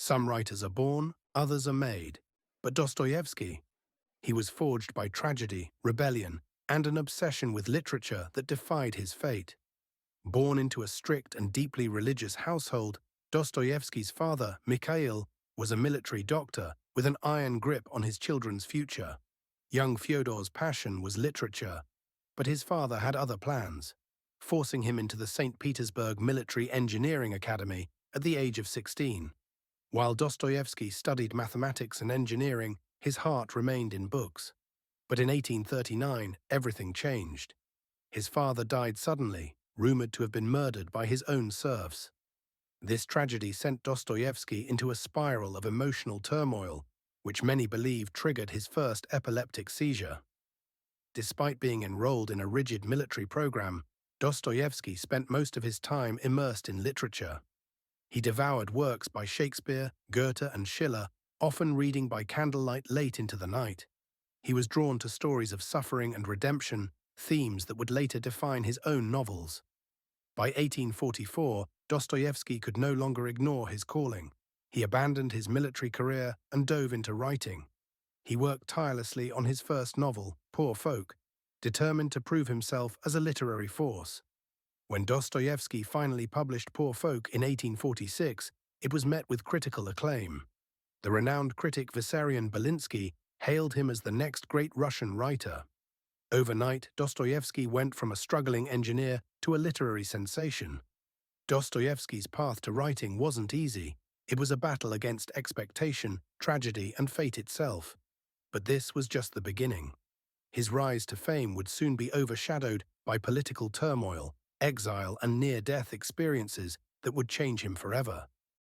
Some writers are born, others are made. But Dostoevsky, he was forged by tragedy, rebellion, and an obsession with literature that defied his fate. Born into a strict and deeply religious household, Dostoevsky's father, Mikhail, was a military doctor with an iron grip on his children's future. Young Fyodor's passion was literature, but his father had other plans, forcing him into the St. Petersburg Military Engineering Academy at the age of 16. While Dostoevsky studied mathematics and engineering, his heart remained in books. But in 1839, everything changed. His father died suddenly, rumored to have been murdered by his own serfs. This tragedy sent Dostoevsky into a spiral of emotional turmoil, which many believe triggered his first epileptic seizure. Despite being enrolled in a rigid military program, Dostoevsky spent most of his time immersed in literature. He devoured works by Shakespeare, Goethe, and Schiller, often reading by candlelight late into the night. He was drawn to stories of suffering and redemption, themes that would later define his own novels. By 1844, Dostoevsky could no longer ignore his calling. He abandoned his military career and dove into writing. He worked tirelessly on his first novel, Poor Folk, determined to prove himself as a literary force. When Dostoevsky finally published Poor Folk in 1846, it was met with critical acclaim. The renowned critic Vissarion Belinsky hailed him as the next great Russian writer. Overnight, Dostoevsky went from a struggling engineer to a literary sensation. Dostoevsky's path to writing wasn't easy. It was a battle against expectation, tragedy, and fate itself. But this was just the beginning. His rise to fame would soon be overshadowed by political turmoil, exile, and near-death experiences that would change him forever.